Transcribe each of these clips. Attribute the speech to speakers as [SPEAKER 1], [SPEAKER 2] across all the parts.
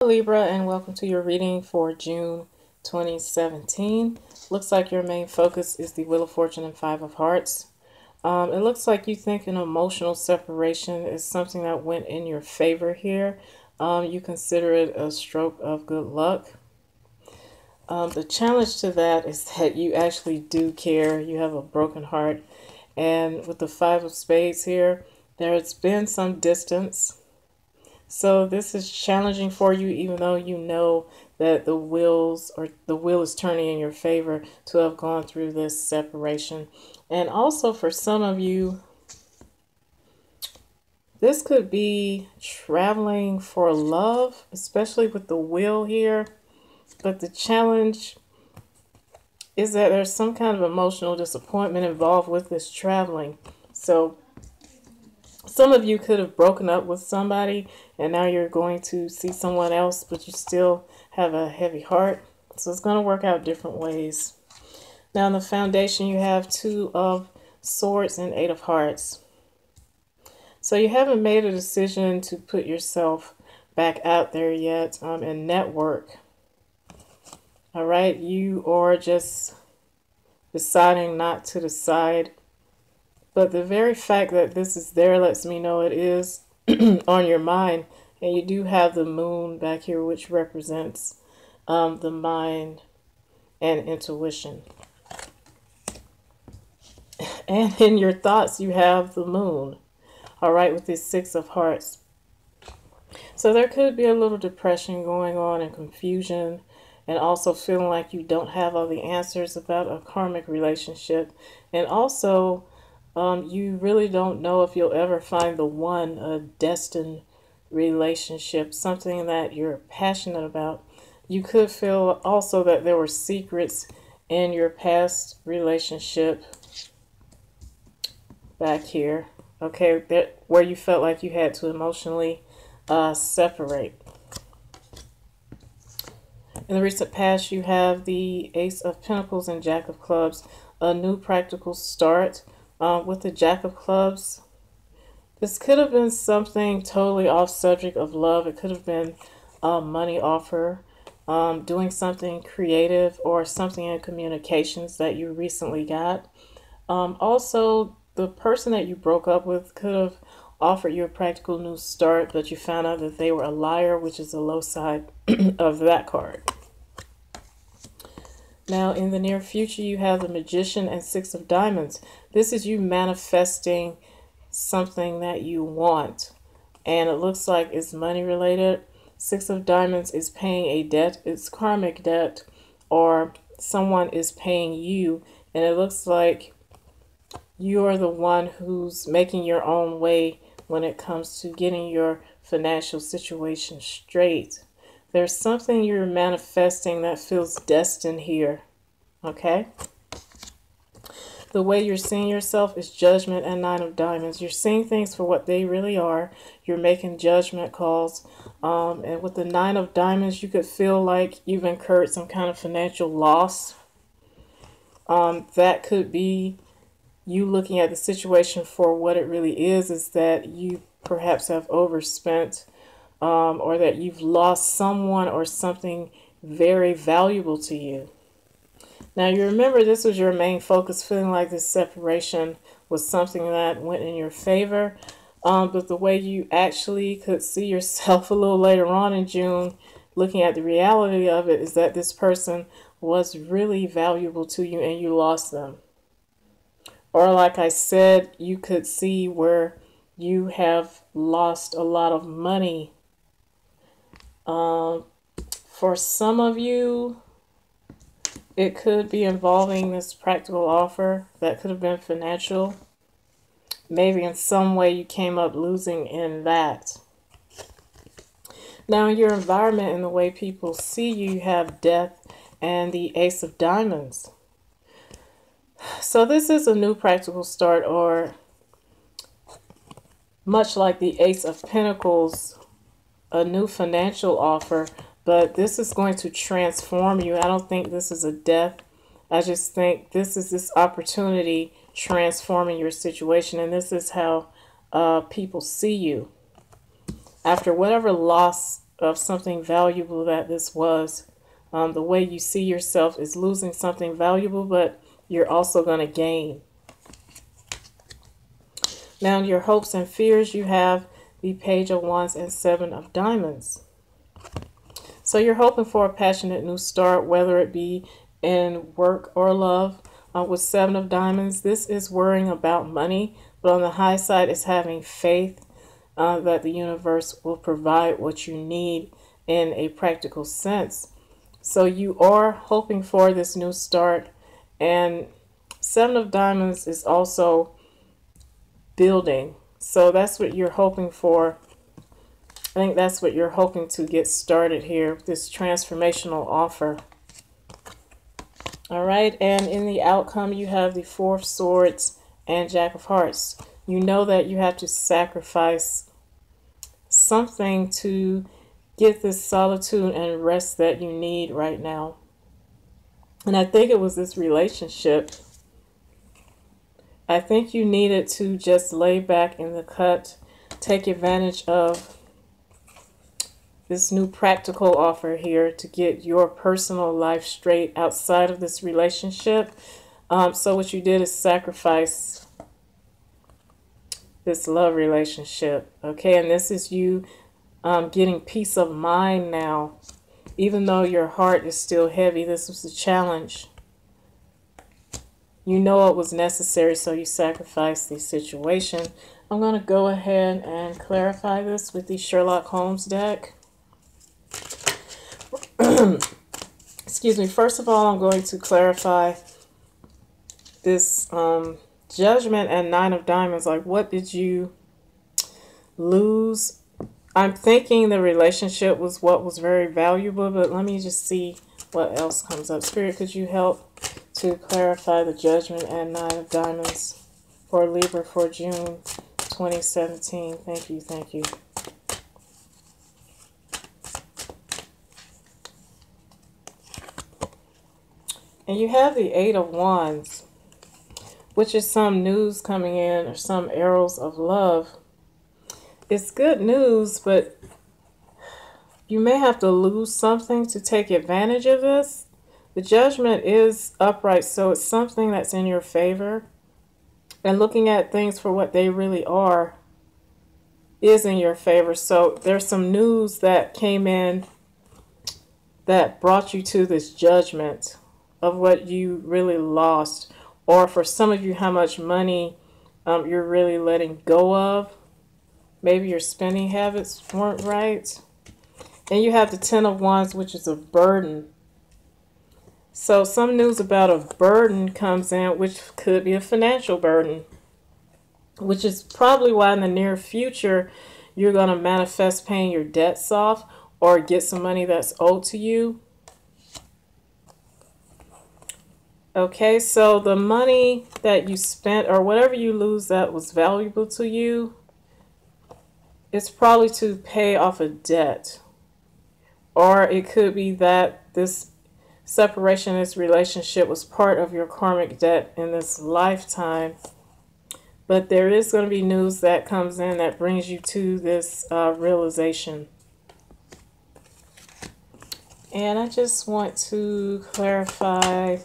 [SPEAKER 1] Libra, and welcome to your reading for June 2017. Looks like your main focus is the Wheel of Fortune and Five of Hearts. It looks like you think an emotional separation is something that went in your favor here. You consider it a stroke of good luck. The challenge to that is that you actually do care. You have a broken heart. And with the Five of Spades here, there's been some distance. So this is challenging for you, even though you know that the wheel is turning in your favor to have gone through this separation. And also for some of you, this could be traveling for love, especially with the wheel here. But the challenge is that there's some kind of emotional disappointment involved with this traveling. So some of you could have broken up with somebody and now you're going to see someone else, but you still have a heavy heart. So it's going to work out different ways. Now in the foundation, you have Two of Swords and Eight of Hearts. So you haven't made a decision to put yourself back out there yet and network. All right, you are just deciding not to decide. But the very fact that this is there lets me know it is on your mind. And you do have the moon back here, which represents the mind and intuition. And in your thoughts, you have the moon. All right, with this Six of Hearts. So there could be a little depression going on and confusion, and also feeling like you don't have all the answers about a karmic relationship. And also, you really don't know if you'll ever find the one, a destined relationship, something that you're passionate about. You could feel also that there were secrets in your past relationship back here, okay, where you felt like you had to emotionally separate. In the recent past, you have the Ace of Pentacles and Jack of Clubs, a new practical start. With the Jack of Clubs, this could have been something totally off subject of love. It could have been a money offer, doing something creative, or something in communications that you recently got. Also, the person that you broke up with could have offered you a practical new start, but you found out that they were a liar, which is the low side of that card. Now, in the near future, you have the Magician and Six of Diamonds. This is you manifesting something that you want. And it looks like it's money related. Six of Diamonds is paying a debt. It's karmic debt, or someone is paying you. And it looks like you're the one who's making your own way when it comes to getting your financial situation straight. There's something you're manifesting that feels destined here, okay? The way you're seeing yourself is Judgment and Nine of Diamonds. You're seeing things for what they really are. You're making judgment calls. And with the Nine of Diamonds, you could feel like you've incurred some kind of financial loss. That could be you looking at the situation for what it really is that you perhaps have overspent, or that you've lost someone or something very valuable to you. Now, you remember this was your main focus, feeling like this separation was something that went in your favor. But the way you actually could see yourself a little later on in June, looking at the reality of it, is that this person was really valuable to you and you lost them. Or like I said, you could see where you have lost a lot of money. For some of you, it could be involving this practical offer that could have been financial. Maybe in some way you came up losing in that. Now in your environment and the way people see you, you have Death and the Ace of Diamonds. So this is a new practical start, or much like the Ace of Pentacles, a new financial offer, but this is going to transform you. I don't think this is a death. I just think this is this opportunity transforming your situation, and this is how people see you. After whatever loss of something valuable that this was. The way you see yourself is losing something valuable, but you're also going to gain. Now, your hopes and fears, you have the Page of Wands and Seven of Diamonds. So you're hoping for a passionate new start, whether it be in work or love. With Seven of Diamonds, this is worrying about money, but on the high side is having faith that the universe will provide what you need in a practical sense. So you are hoping for this new start, and Seven of Diamonds is also building. So that's what you're hoping for. I think that's what you're hoping to get started here, this transformational offer. All right, and in the outcome, you have the Four of Swords and Jack of Hearts. You know that you have to sacrifice something to get this solitude and rest that you need right now. And I think it was this relationship. I think you needed to just lay back in the cut, take advantage of this new practical offer here to get your personal life straight outside of this relationship. So what you did is sacrifice this love relationship. Okay, and this is you getting peace of mind now. Even though your heart is still heavy, this was a challenge. You know it was necessary, so you sacrificed the situation. I'm going to go ahead and clarify this with the Sherlock Holmes deck. Excuse me. First of all, I'm going to clarify this Judgment and Nine of Diamonds. Like, what did you lose? I'm thinking the relationship was what was very valuable, but let me just see what else comes up. Spirit, could you help to clarify the Judgment and Nine of Diamonds for Libra for June 2017? Thank you, thank you. And you have the Eight of Wands, which is some news coming in or some arrows of love. It's good news, but you may have to lose something to take advantage of this. The Judgment is upright, so it's something that's in your favor. And looking at things for what they really are is in your favor. So there's some news that came in that brought you to this judgment of what you really lost. Or for some of you, how much money you're really letting go of. Maybe your spending habits weren't right. And you have the Ten of Wands, which is a burden. So some news about a burden comes in, which could be a financial burden. Which is probably why in the near future, you're going to manifest paying your debts off or get some money that's owed to you. Okay, so the money that you spent or whatever you lose that was valuable to you, it's probably to pay off a debt. Or it could be that this separation, this relationship was part of your karmic debt in this lifetime. But there is going to be news that comes in that brings you to this realization. And I just want to clarify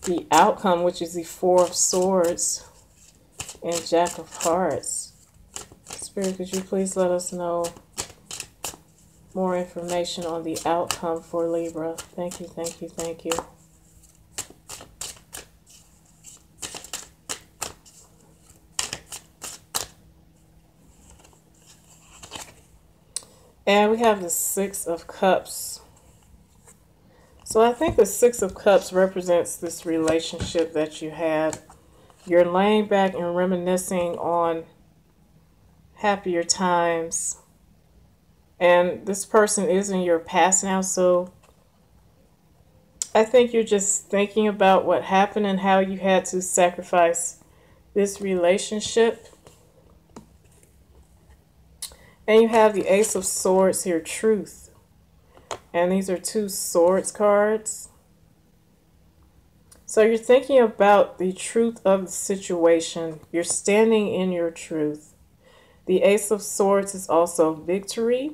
[SPEAKER 1] the outcome, which is the Four of Swords and Jack of Hearts. Spirit, could you please let us know more information on the outcome for Libra? Thank you, thank you, thank you. And we have the Six of Cups. So I think the Six of Cups represents this relationship that you had. You're laying back and reminiscing on happier times. And this person is in your past now, so I think you're just thinking about what happened and how you had to sacrifice this relationship. And you have the Ace of Swords here, Truth. And these are two Swords cards. So you're thinking about the truth of the situation. You're standing in your truth. The Ace of Swords is also victory.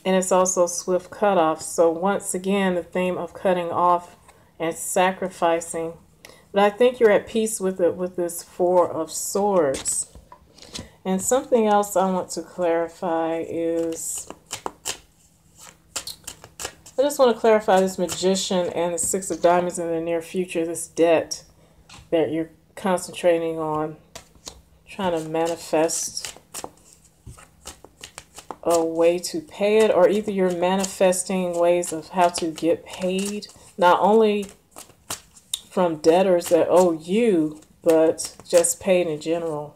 [SPEAKER 1] And it's also swift cutoff. So once again, the theme of cutting off and sacrificing. But I think you're at peace with it with this Four of Swords. And something else I want to clarify is, I just want to clarify this Magician and the Six of Diamonds in the near future, this debt that you're concentrating on, trying to manifest a way to pay it, or either you're manifesting ways of how to get paid, not only from debtors that owe you, but just paid in general.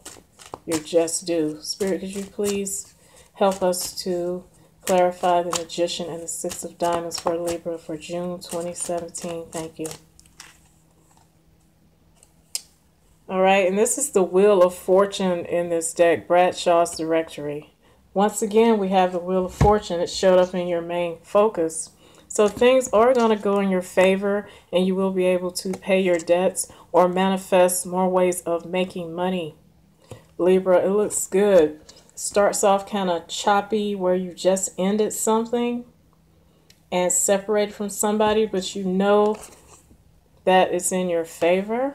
[SPEAKER 1] You're just due. Spirit, could you please help us to clarify the Magician and the Six of Diamonds for Libra for June 2017? Thank you. All right, and this is the Wheel of Fortune in this deck, Bradshaw's Directory. Once again, we have the Wheel of Fortune. It showed up in your main focus. So things are going to go in your favor, and you will be able to pay your debts or manifest more ways of making money. Libra, it looks good. Starts off kind of choppy where you just ended something and separated from somebody, but you know that it's in your favor.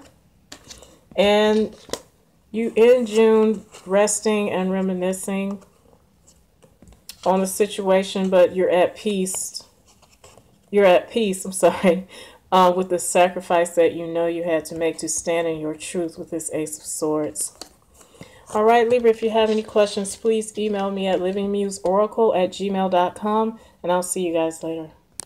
[SPEAKER 1] And you end June resting and reminiscing on the situation, but you're at peace. You're at peace, I'm sorry, with the sacrifice that you know you had to make to stand in your truth with this Ace of Swords. All right, Libra, if you have any questions, please email me at livingmuseoracle@gmail.com, and I'll see you guys later.